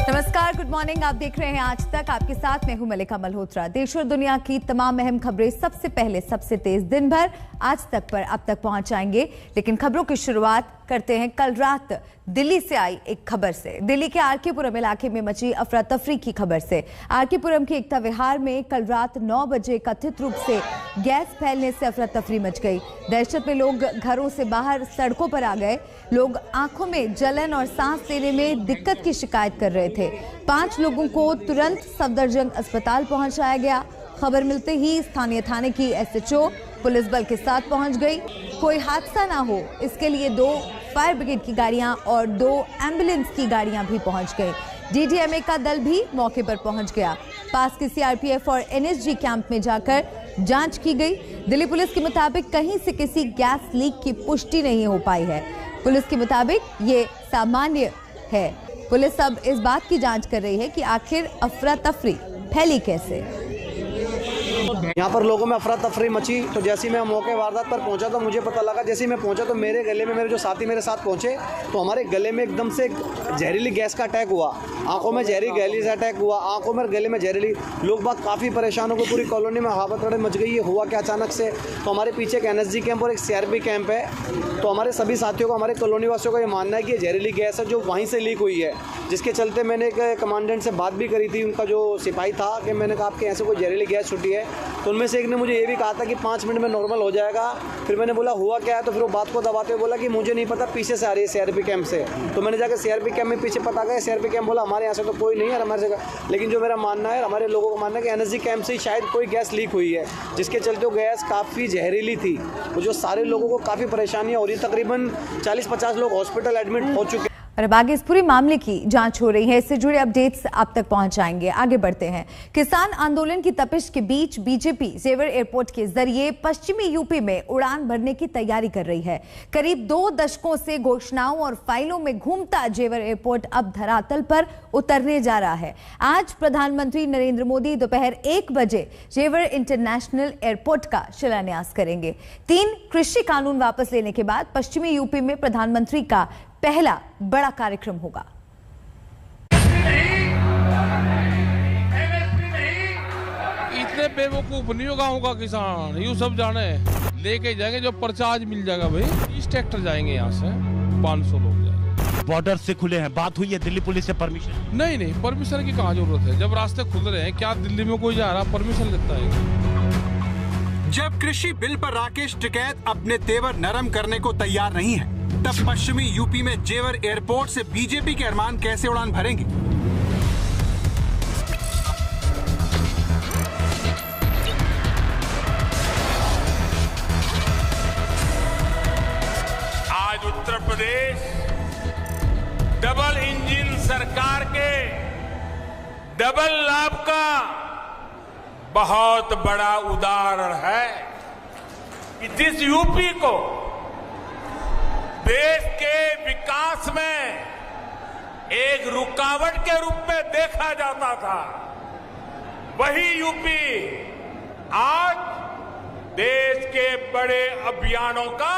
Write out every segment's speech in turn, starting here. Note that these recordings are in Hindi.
नमस्कार, गुड मॉर्निंग। आप देख रहे हैं आज तक। आपके साथ मैं हूं मलिका मल्होत्रा। देश और दुनिया की तमाम अहम खबरें सबसे पहले, सबसे तेज दिन भर आज तक पर अब तक पहुंचाएंगे। लेकिन खबरों की शुरुआत करते हैं कल रात दिल्ली से आई एक खबर से। दिल्ली के आरके पुरम इलाके में मची अफरा तफरी की खबर से। आरके पुरम के एकता विहार में कल रात 9 बजे कथित रूप से गैस फैलने से अफरा तफरी मच गई। दहशत में लोग घरों से बाहर सड़कों पर आ गए। लोग आंखों में जलन और सांस लेने में दिक्कत की शिकायत कर रहे थे। 5 लोगों को तुरंत सफदरजंग अस्पताल पहुंचाया गया। खबर मिलते ही स्थानीय थाने की एसएचओ पुलिस बल के साथ पहुंच गई। कोई हादसा ना हो इसके लिए 2 फायर ब्रिगेड की गाड़ियां और 2 एम्बुलेंस की गाड़ियां भी पहुंच गई। डीडीएमए का दल भी मौके पर पहुंच गया। पास के सीआरपीएफ और एनएसजी कैंप में जाकर जांच की गई। दिल्ली पुलिस के मुताबिक कहीं से किसी गैस लीक की पुष्टि नहीं हो पाई है। पुलिस के मुताबिक ये सामान्य है। पुलिस अब इस बात की जांच कर रही है कि आखिर अफरा तफरी फैली कैसे। यहाँ पर लोगों में अफरा तफरी मची, तो जैसे ही मैं मौके वारदात पर पहुंचा तो मुझे पता लगा। जैसे ही मैं पहुंचा तो मेरे गले में, मेरे जो साथी मेरे साथ पहुंचे तो हमारे गले में एकदम से जहरीली गैस का अटैक हुआ। आंखों में जहरीली गैस अटैक हुआ, आंखों में गले में जहरीली। लोग बात काफ़ी परेशान हो गए। पूरी कॉलोनी में हावतड़े मच गई। ये हुआ क्या अचानक से। तो हमारे पीछे एक एनएसजी कैंप और एक सीआरपी कैंप है। तो हमारे सभी साथियों का, हमारे कॉलोनी वासियों का ये मानना है कि ये जहरीली गैस है जो वहीं से लीक हुई है। जिसके चलते मैंने एक कमांडेंट से बात भी करी थी, उनका जो सिपाही था, कि मैंने कहा आपके यहाँ से कोई जहरीली गैस छुटी है। तो उनमें से एक ने मुझे ये भी कहा था कि 5 मिनट में नॉर्मल हो जाएगा। फिर मैंने बोला हुआ क्या है, तो फिर वो बात को दबाते हुए बोला कि मुझे नहीं पता, पीछे से आ रही है सीआरपी कैंप से। तो मैंने जाकर सीआरपी कैंप में पीछे पता गया। सीआरपी कैंप बोला हमारे यहाँ से तो कोई नहीं है हमारे जगह। लेकिन जो मेरा मानना है, हमारे लोगों का मानना है कि एनएसजी कैंप से ही शायद कोई गैस लीक हुई है, जिसके चलते वो गैस काफ़ी जहरीली थी। तो जो सारे लोगों को काफ़ी परेशानियाँ हो रही। तकरीबन 40-50 लोग हॉस्पिटल एडमिट हो चुके। और अब आगे इस पूरे मामले की जांच हो रही है। इससे जुड़े अपडेट्स आप तक पहुंचाएंगे। आगे बढ़ते हैं। किसान आंदोलन की तपिश के बीच बीजेपी जेवर एयरपोर्ट के जरिए पश्चिमी यूपी में उड़ान भरने की तैयारी कर रही है। करीब 2 दशकों से घोषणाओं और फाइलों में घूमता जेवर एयरपोर्ट अब धरातल पर उतरने जा रहा है। आज प्रधानमंत्री नरेंद्र मोदी दोपहर 1 बजे जेवर इंटरनेशनल एयरपोर्ट का शिलान्यास करेंगे। 3 कृषि कानून वापस लेने के बाद पश्चिमी यूपी में प्रधानमंत्री का पहला बड़ा कार्यक्रम होगा। इतने बेवकूफ नहीं होगा गाँव का किसान, यूं सब जाने लेके जाएंगे जो पर्चा आज मिल जाएगा भाई। 30 ट्रैक्टर जाएंगे यहाँ से, 500 लोग जाएंगे। बॉर्डर से खुले हैं, बात हुई है दिल्ली पुलिस से परमिशन? नहीं, परमिशन की कहाँ जरूरत है जब रास्ते खुल रहे हैं। क्या दिल्ली में कोई जा रहा परमिशन लेता है? जब कृषि बिल पर राकेश टिकैत अपने तेवर नरम करने को तैयार नहीं है, तब पश्चिमी यूपी में जेवर एयरपोर्ट से बीजेपी के अरमान कैसे उड़ान भरेंगे? आज उत्तर प्रदेश डबल इंजन सरकार के डबल लाभ का बहुत बड़ा उदाहरण है कि जिस यूपी को देश के विकास में एक रुकावट के रूप में देखा जाता था, वही यूपी आज देश के बड़े अभियानों का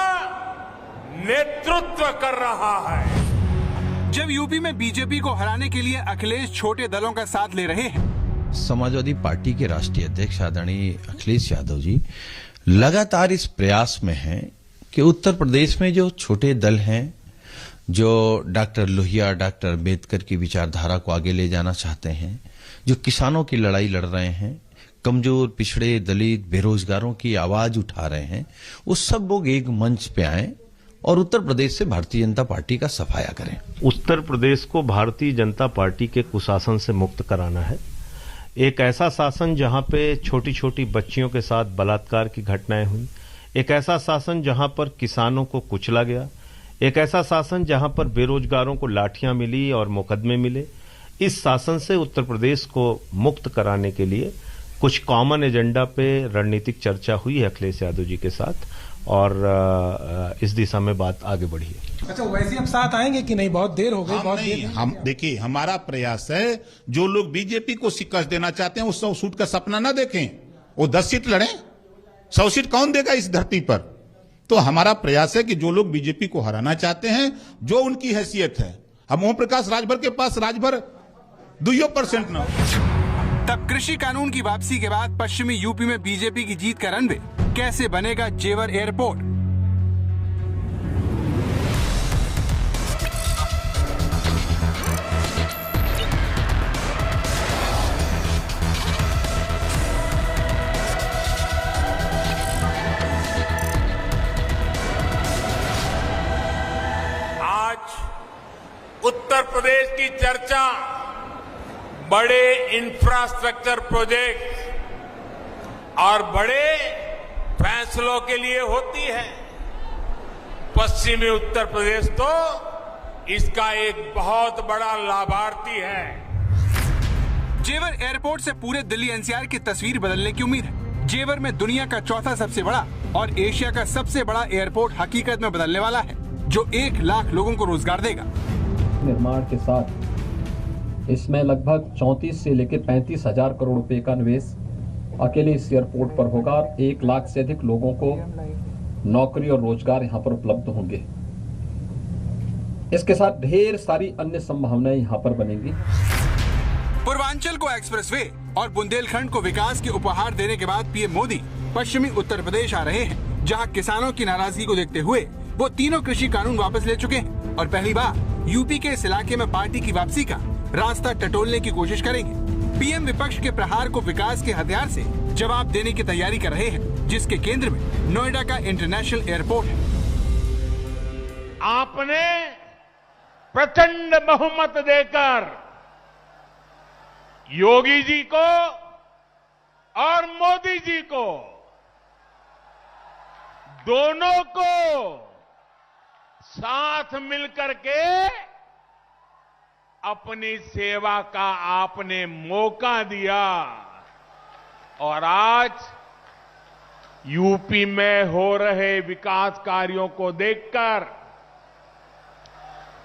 नेतृत्व कर रहा है। जब यूपी में बीजेपी को हराने के लिए अखिलेश छोटे दलों का साथ ले रहे हैं, समाजवादी पार्टी के राष्ट्रीय अध्यक्ष आदरणीय अखिलेश यादव जी लगातार इस प्रयास में हैं कि उत्तर प्रदेश में जो छोटे दल हैं, जो डॉक्टर लोहिया, डॉक्टर अम्बेडकर की विचारधारा को आगे ले जाना चाहते हैं, जो किसानों की लड़ाई लड़ रहे हैं, कमजोर, पिछड़े, दलित, बेरोजगारों की आवाज उठा रहे हैं, वो सब लोग एक मंच पे आए और उत्तर प्रदेश से भारतीय जनता पार्टी का सफाया करें। उत्तर प्रदेश को भारतीय जनता पार्टी के कुशासन से मुक्त कराना है। एक ऐसा शासन जहां पे छोटी छोटी बच्चियों के साथ बलात्कार की घटनाएं हुई, एक ऐसा शासन जहां पर किसानों को कुचला गया, एक ऐसा शासन जहां पर बेरोजगारों को लाठियां मिली और मुकदमे मिले। इस शासन से उत्तर प्रदेश को मुक्त कराने के लिए कुछ कॉमन एजेंडा पे रणनीतिक चर्चा हुई है अखिलेश यादव जी के साथ और इस दिशा में बात आगे बढ़ी है। अच्छा, वैसे अब साथ आएंगे कि नहीं? बहुत देर हो गई। बहुत देर। हम देखिए, हमारा प्रयास है, जो लोग बीजेपी को शिकस्त देना चाहते हैं वो 100 सीट का सपना ना देखें, वो 10 सीट लड़ें। 100 सीट कौन देगा इस धरती पर? तो हमारा प्रयास है कि जो लोग बीजेपी को हराना चाहते हैं, जो उनकी हैसियत है, हम ओम प्रकाश राजभर के पास राजभर 2% ना हो। तब कृषि कानून की वापसी के बाद पश्चिमी यूपी में बीजेपी की जीत का रनवे कैसे बनेगा जेवर एयरपोर्ट? उत्तर प्रदेश की चर्चा बड़े इंफ्रास्ट्रक्चर प्रोजेक्ट और बड़े फैसलों के लिए होती है। पश्चिमी उत्तर प्रदेश तो इसका एक बहुत बड़ा लाभार्थी है। जेवर एयरपोर्ट से पूरे दिल्ली एनसीआर की तस्वीर बदलने की उम्मीद है। जेवर में दुनिया का चौथा सबसे बड़ा और एशिया का सबसे बड़ा एयरपोर्ट हकीकत में बदलने वाला है, जो 1 लाख लोगों को रोजगार देगा। निर्माण के साथ इसमें लगभग 34 से लेकर 35 हजार करोड़ रुपए का निवेश अकेले इस एयरपोर्ट पर होगा और 1 लाख से अधिक लोगों को नौकरी और रोजगार यहां पर उपलब्ध होंगे। इसके साथ ढेर सारी अन्य संभावनाएं यहां पर बनेंगी। पूर्वांचल को एक्सप्रेसवे और बुंदेलखंड को विकास के उपहार देने के बाद पीएम मोदी पश्चिमी उत्तर प्रदेश आ रहे हैं, जहां किसानों की नाराजगी को देखते हुए वो तीनों कृषि कानून वापस ले चुके हैं और पहली बार यूपी के इस इलाके में पार्टी की वापसी का रास्ता टटोलने की कोशिश करेंगे। पीएम विपक्ष के प्रहार को विकास के हथियार से जवाब देने की तैयारी कर रहे हैं, जिसके केंद्र में नोएडा का इंटरनेशनल एयरपोर्ट है। आपने प्रचंड बहुमत देकर योगी जी को और मोदी जी को दोनों को साथ मिलकर के अपनी सेवा का आपने मौका दिया और आज यूपी में हो रहे विकास कार्यों को देखकर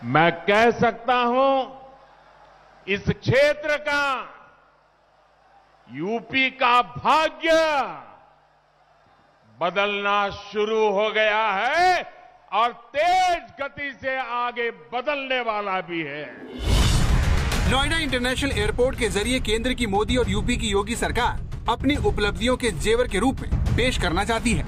मैं कह सकता हूं इस क्षेत्र का यूपी का भाग्य बदलना शुरू हो गया है और तेज गति से आगे बदलने वाला भी है। नोएडा इंटरनेशनल एयरपोर्ट के जरिए केंद्र की मोदी और यूपी की योगी सरकार अपनी उपलब्धियों के जेवर के रूप में पेश करना चाहती है।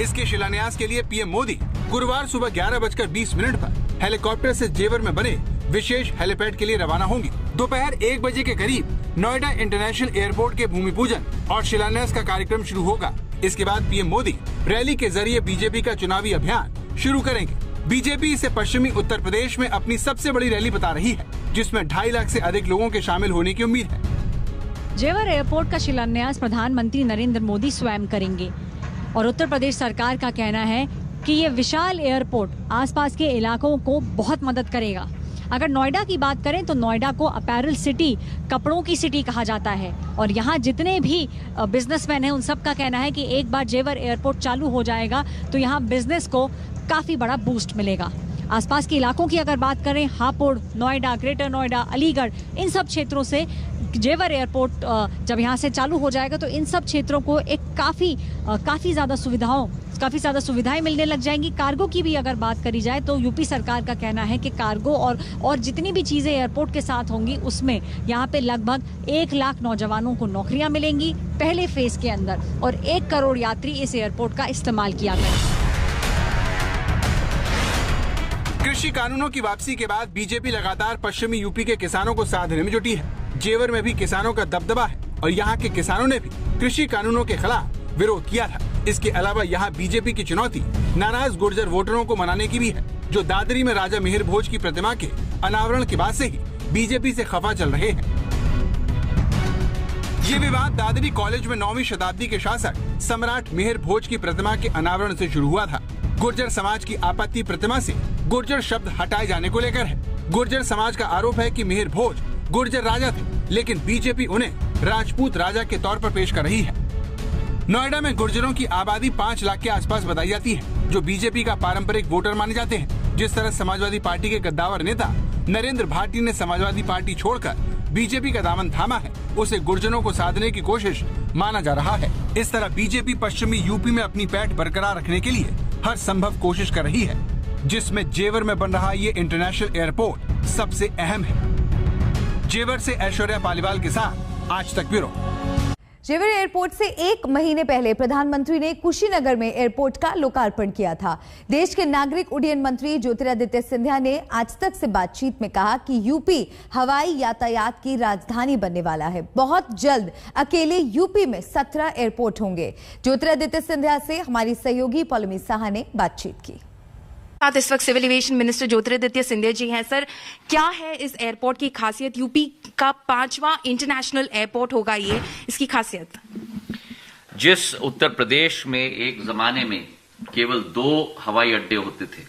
इसके शिलान्यास के लिए पीएम मोदी गुरुवार सुबह 11:20 पर हेलीकॉप्टर से जेवर में बने विशेष हेलीपैड के लिए रवाना होंगी। दोपहर 1 बजे के करीब नोएडा इंटरनेशनल एयरपोर्ट के भूमि पूजन और शिलान्यास का कार्यक्रम शुरू होगा। इसके बाद पीएम मोदी रैली के जरिए बीजेपी का चुनावी अभियान शुरू करेंगे। बीजेपी इसे पश्चिमी उत्तर प्रदेश में अपनी सबसे बड़ी रैली बता रही है, जिसमें 2.5 लाख से अधिक लोगों के शामिल होने की उम्मीद है। जेवर एयरपोर्ट का शिलान्यास प्रधानमंत्री नरेंद्र मोदी स्वयं करेंगे और उत्तर प्रदेश सरकार का कहना है कि ये विशाल एयरपोर्ट आसपास के इलाकों को बहुत मदद करेगा। अगर नोएडा की बात करें तो नोएडा को अपैरल सिटी, कपड़ों की सिटी कहा जाता है और यहाँ जितने भी बिजनेसमैन हैं उन सब का कहना है कि एक बार जेवर एयरपोर्ट चालू हो जाएगा तो यहाँ बिजनेस को काफी बड़ा बूस्ट मिलेगा। आसपास के इलाकों की अगर बात करें, हापुड़, नोएडा, ग्रेटर नोएडा, अलीगढ़, इन सब क्षेत्रों से जेवर एयरपोर्ट जब यहाँ से चालू हो जाएगा तो इन सब क्षेत्रों को एक काफी ज्यादा सुविधाएं मिलने लग जाएंगी। कार्गो की भी अगर बात करी जाए तो यूपी सरकार का कहना है कि कार्गो और जितनी भी चीजें एयरपोर्ट के साथ होंगी उसमें यहाँ पे लगभग 1 लाख नौजवानों को नौकरियां मिलेंगी पहले फेज के अंदर और 1 करोड़ यात्री इस एयरपोर्ट का इस्तेमाल किया करेंगे। कृषि कानूनों की वापसी के बाद बीजेपी लगातार पश्चिमी यूपी के किसानों को साथ देने में जुटी है। जेवर में भी किसानों का दबदबा है और यहाँ के किसानों ने भी कृषि कानूनों के खिलाफ विरोध किया था। इसके अलावा यहाँ बीजेपी की चुनौती नाराज गुर्जर वोटरों को मनाने की भी है, जो दादरी में राजा मिहिर भोज की प्रतिमा के अनावरण के बाद से ही बीजेपी से खफा चल रहे हैं। ये विवाद दादरी कॉलेज में 9वीं शताब्दी के शासक सम्राट मिहिर भोज की प्रतिमा के अनावरण से शुरू हुआ था। गुर्जर समाज की आपत्ति प्रतिमा से गुर्जर शब्द हटाए जाने को लेकर है। गुर्जर समाज का आरोप है कि मिहिर भोज गुर्जर राजा थे, लेकिन बीजेपी उन्हें राजपूत राजा के तौर पर पेश कर रही है। नोएडा में गुर्जरों की आबादी 5 लाख के आसपास बताई जाती है, जो बीजेपी का पारंपरिक वोटर माने जाते हैं। जिस तरह समाजवादी पार्टी के गद्दावर नेता नरेंद्र भाटी ने समाजवादी पार्टी छोड़कर बीजेपी का दामन थामा है, उसे गुर्जरों को साधने की कोशिश माना जा रहा है। इस तरह बीजेपी पश्चिमी यूपी में अपनी पैठ बरकरार रखने के लिए हर संभव कोशिश कर रही है, जिसमें जेवर में बन रहा ये इंटरनेशनल एयरपोर्ट सबसे अहम है। जेवर से ऐश्वर्या पालीवाल के साथ आज तक ब्यूरो। जेवर एयरपोर्ट से 1 महीने पहले प्रधानमंत्री ने कुशीनगर में एयरपोर्ट का लोकार्पण किया था। देश के नागरिक उड्डयन मंत्री ज्योतिरादित्य सिंधिया ने आज तक से बातचीत में कहा कि यूपी हवाई यातायात की राजधानी बनने वाला है। बहुत जल्द अकेले यूपी में 17 एयरपोर्ट होंगे। ज्योतिरादित्य सिंधिया से हमारी सहयोगी पौलमी साहा ने बातचीत की। इस वक्त civil aviation minister Jyotiraditya Scindia ji हैं। सर, क्या है इस एयरपोर्ट की खासियत? यूपी का 5वां इंटरनेशनल एयरपोर्ट होगा ये, इसकी खासियत? जिस उत्तर प्रदेश में एक जमाने में केवल 2 हवाई अड्डे होते थे,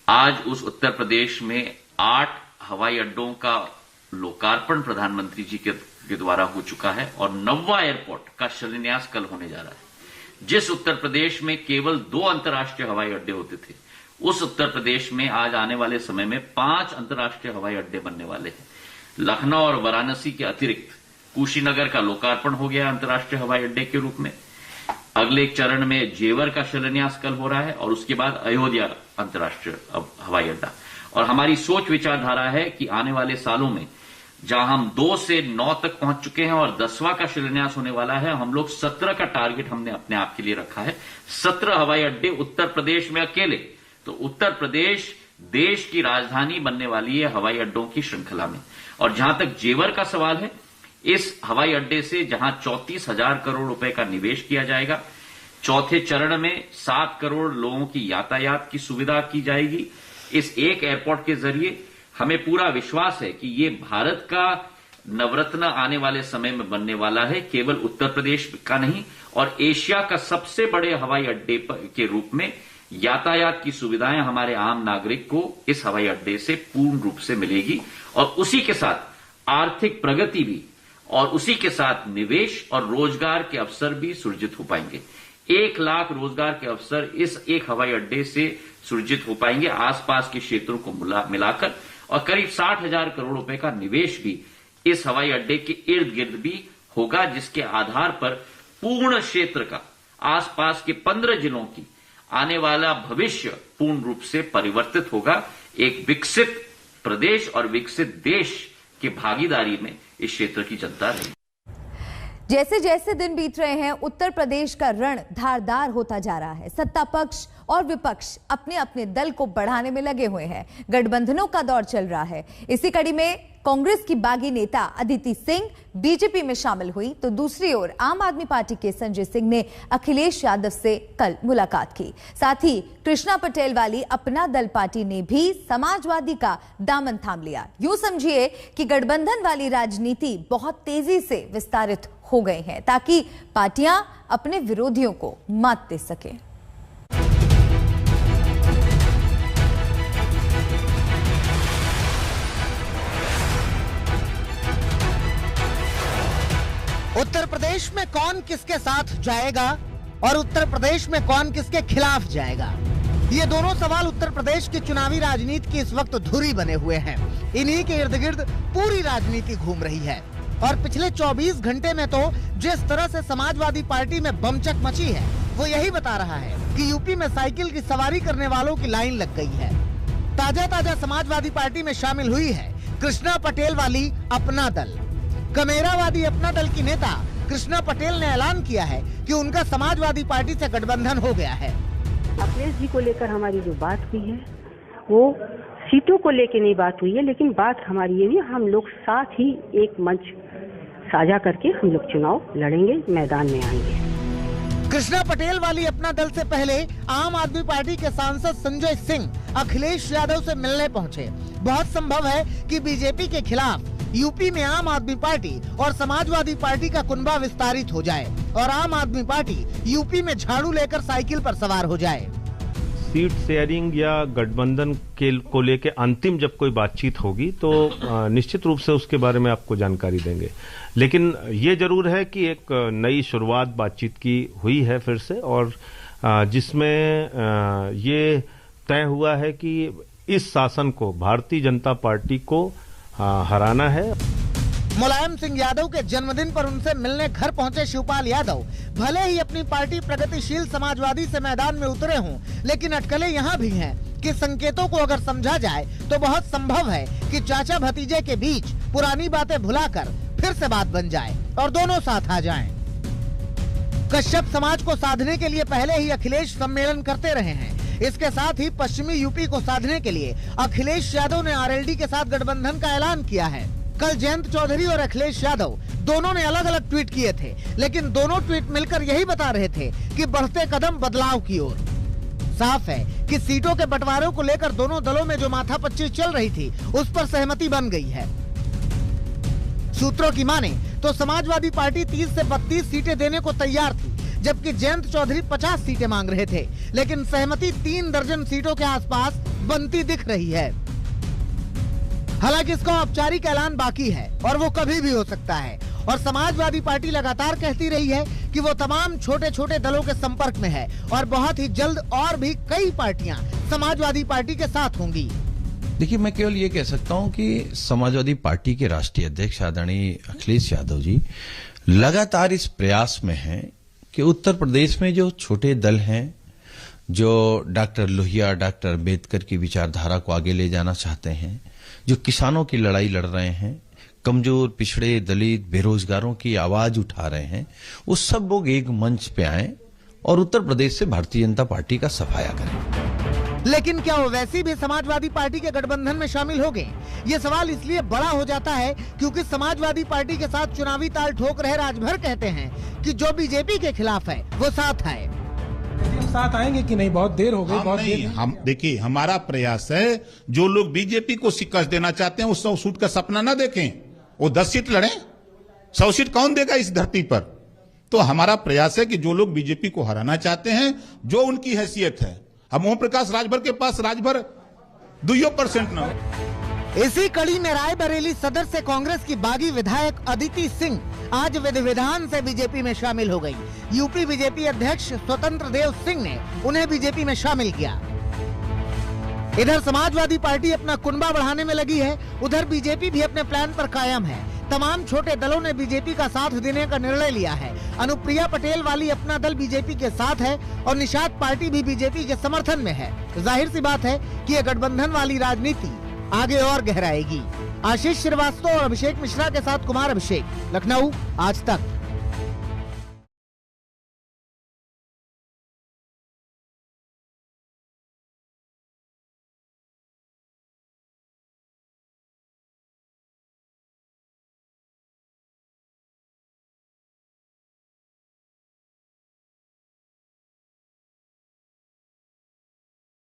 आज उस उत्तर प्रदेश में 8 हवाई अड्डों का लोकार्पण प्रधानमंत्री जी के द्वारा हो चुका है और 9वां एयरपोर्ट का शिलान्यास कल होने जा रहा है। जिस उत्तर प्रदेश में केवल 2 अंतर्राष्ट्रीय हवाई अड्डे होते थे, उस उत्तर प्रदेश में आज आने वाले समय में 5 अंतर्राष्ट्रीय हवाई अड्डे बनने वाले हैं। लखनऊ और वाराणसी के अतिरिक्त कुशीनगर का लोकार्पण हो गया अंतर्राष्ट्रीय हवाई अड्डे के रूप में। अगले चरण में जेवर का शिलान्यास कल हो रहा है और उसके बाद अयोध्या अंतर्राष्ट्रीय हवाई अड्डा। और हमारी सोच विचारधारा है कि आने वाले सालों में जहां हम 2 से 9 तक पहुंच चुके हैं और 10वां का शिलान्यास होने वाला है, हम लोग 17 का टारगेट हमने अपने आप के लिए रखा है। 17 हवाई अड्डे उत्तर प्रदेश में अकेले। तो उत्तर प्रदेश देश की राजधानी बनने वाली है हवाई अड्डों की श्रृंखला में। और जहां तक जेवर का सवाल है, इस हवाई अड्डे से जहां 34,000 करोड़ रुपए का निवेश किया जाएगा, चौथे चरण में 7 करोड़ लोगों की यातायात की सुविधा की जाएगी। इस एक एयरपोर्ट के जरिए हमें पूरा विश्वास है कि ये भारत का नवरत्न आने वाले समय में बनने वाला है, केवल उत्तर प्रदेश का नहीं और एशिया का सबसे बड़े हवाई अड्डे के रूप में यातायात की सुविधाएं हमारे आम नागरिक को इस हवाई अड्डे से पूर्ण रूप से मिलेगी और उसी के साथ आर्थिक प्रगति भी और उसी के साथ निवेश और रोजगार के अवसर भी सृजित हो पाएंगे। 1 लाख रोजगार के अवसर इस एक हवाई अड्डे से सृजित हो पाएंगे आसपास के क्षेत्रों को मिलाकर, और करीब 60,000 करोड़ रुपए का निवेश भी इस हवाई अड्डे के इर्द गिर्द भी होगा, जिसके आधार पर पूर्ण क्षेत्र का आसपास के 15 जिलों की आने वाला भविष्य पूर्ण रूप से परिवर्तित होगा। एक विकसित प्रदेश और विकसित देश की भागीदारी में इस क्षेत्र की जनता रही। जैसे जैसे दिन बीत रहे हैं, उत्तर प्रदेश का रण धारदार होता जा रहा है। सत्ता पक्ष और विपक्ष अपने अपने दल को बढ़ाने में लगे हुए हैं। गठबंधनों का दौर चल रहा है। इसी कड़ी में कांग्रेस की बागी नेता अदिति सिंह बीजेपी में शामिल हुई, तो दूसरी ओर आम आदमी पार्टी के संजय सिंह ने अखिलेश यादव से कल मुलाकात की। साथ ही कृष्णा पटेल वाली अपना दल पार्टी ने भी समाजवादी का दामन थाम लिया। यूं समझिए कि गठबंधन वाली राजनीति बहुत तेजी से विस्तारित हो गए हैं ताकि पार्टियां अपने विरोधियों को मात दे सकें। उत्तर प्रदेश में कौन किसके साथ जाएगा और उत्तर प्रदेश में कौन किसके खिलाफ जाएगा, ये दोनों सवाल उत्तर प्रदेश की चुनावी राजनीति की इस वक्त धुरी बने हुए हैं। इन्हीं के इर्द गिर्द पूरी राजनीति घूम रही है और पिछले 24 घंटे में तो जिस तरह से समाजवादी पार्टी में बमचक मची है, वो यही बता रहा है कि यूपी में साइकिल की सवारी करने वालों की लाइन लग गई है। ताजा समाजवादी पार्टी में शामिल हुई है कृष्णा पटेल वाली अपना दल। कमेरावादी अपना दल की नेता कृष्णा पटेल ने ऐलान किया है कि उनका समाजवादी पार्टी से गठबंधन हो गया है। अखिलेश जी को लेकर हमारी जो बात हुई है वो सीटों को लेकर नहीं बात हुई है, लेकिन बात हमारी ये भी, हम लोग साथ ही एक मंच साझा करके हम लोग चुनाव लड़ेंगे, मैदान में आएंगे। कृष्णा पटेल वाली अपना दल से पहले आम आदमी पार्टी के सांसद संजय सिंह अखिलेश यादव से मिलने पहुंचे। बहुत संभव है कि बीजेपी के खिलाफ यूपी में आम आदमी पार्टी और समाजवादी पार्टी का कुनबा विस्तारित हो जाए और आम आदमी पार्टी यूपी में झाड़ू लेकर साइकिल पर सवार हो जाए। सीट शेयरिंग या गठबंधन को लेके अंतिम जब कोई बातचीत होगी तो निश्चित रूप से उसके बारे में आपको जानकारी देंगे, लेकिन ये जरूर है कि एक नई शुरुआत बातचीत की हुई है फिर से, और जिसमें ये तय हुआ है कि इस शासन को, भारतीय जनता पार्टी को हराना है। मुलायम सिंह यादव के जन्मदिन पर उनसे मिलने घर पहुंचे शिवपाल यादव भले ही अपनी पार्टी प्रगतिशील समाजवादी से मैदान में उतरे हों, लेकिन अटकलें यहां भी हैं कि संकेतों को अगर समझा जाए तो बहुत संभव है कि चाचा भतीजे के बीच पुरानी बातें भुलाकर फिर से बात बन जाए और दोनों साथ आ जाएं। कश्यप समाज को साधने के लिए पहले ही अखिलेश सम्मेलन करते रहे हैं। इसके साथ ही पश्चिमी यूपी को साधने के लिए अखिलेश यादव ने आरएलडी के साथ गठबंधन का ऐलान किया है। कल जयंत चौधरी और अखिलेश यादव दोनों ने अलग अलग ट्वीट किए थे, लेकिन दोनों ट्वीट मिलकर यही बता रहे थे कि बढ़ते कदम बदलाव की ओर। साफ है कि सीटों के बंटवारे को लेकर दोनों दलों में जो माथापच्ची चल रही थी उस पर सहमति बन गई है। सूत्रों की माने तो समाजवादी पार्टी 30 से 32 सीटें देने को तैयार थी, जबकि जयंत चौधरी 50 सीटें मांग रहे थे, लेकिन सहमति 3 दर्जन सीटों के आसपास बनती दिख रही है। हालांकि इसका औपचारिक ऐलान बाकी है और वो कभी भी हो सकता है। और समाजवादी पार्टी लगातार कहती रही है कि वो तमाम छोटे छोटे दलों के संपर्क में है और बहुत ही जल्द और भी कई पार्टियां समाजवादी पार्टी के साथ होंगी। देखिए, मैं केवल ये कह सकता हूं कि समाजवादी पार्टी के राष्ट्रीय अध्यक्ष आदरणीय अखिलेश यादव जी लगातार इस प्रयास में हैं कि उत्तर प्रदेश में जो छोटे दल हैं, जो डॉक्टर लोहिया, डॉक्टर अम्बेडकर की विचारधारा को आगे ले जाना चाहते हैं, जो किसानों की लड़ाई लड़ रहे हैं, कमजोर, पिछड़े, दलित, बेरोजगारों की आवाज उठा रहे हैं, वो सब लोग एक मंच पे आए और उत्तर प्रदेश से भारतीय जनता पार्टी का सफाया करें। लेकिन क्या वो वैसी भी समाजवादी पार्टी के गठबंधन में शामिल हो गए? ये सवाल इसलिए बड़ा हो जाता है क्योंकि समाजवादी पार्टी के साथ चुनावी ताल ठोक रहे राजभर कहते हैं कि जो बीजेपी के खिलाफ है वो साथ आए। हम साथ आएंगे कि नहीं? बहुत देर हो गई। बहुत देर। हम देखिए, हमारा प्रयास है जो लोग बीजेपी को शिकस्त देना चाहते हैं वो 100 सीट का सपना ना देखें, वो 10 सीट लड़ें। 100 सीट कौन देगा इस धरती पर? तो हमारा प्रयास है कि जो लोग बीजेपी को हराना चाहते हैं, जो उनकी हैसियत है, हम ओम प्रकाश राजभर के पास राजभर 2% ना हो। इसी कड़ी में रायबरेली सदर से कांग्रेस की बागी विधायक अदिति सिंह आज विधि-विधान से बीजेपी में शामिल हो गई। यूपी बीजेपी अध्यक्ष स्वतंत्र देव सिंह ने उन्हें बीजेपी में शामिल किया। इधर समाजवादी पार्टी अपना कुनबा बढ़ाने में लगी है, उधर बीजेपी भी अपने प्लान पर कायम है। तमाम छोटे दलों ने बीजेपी का साथ देने का निर्णय लिया है। अनुप्रिया पटेल वाली अपना दल बीजेपी के साथ है और निषाद पार्टी भी बीजेपी के समर्थन में है। जाहिर सी बात है कि ये गठबंधन वाली राजनीति आगे और गहराएगी। आशीष श्रीवास्तव और अभिषेक मिश्रा के साथ कुमार अभिषेक, लखनऊ, आज तक।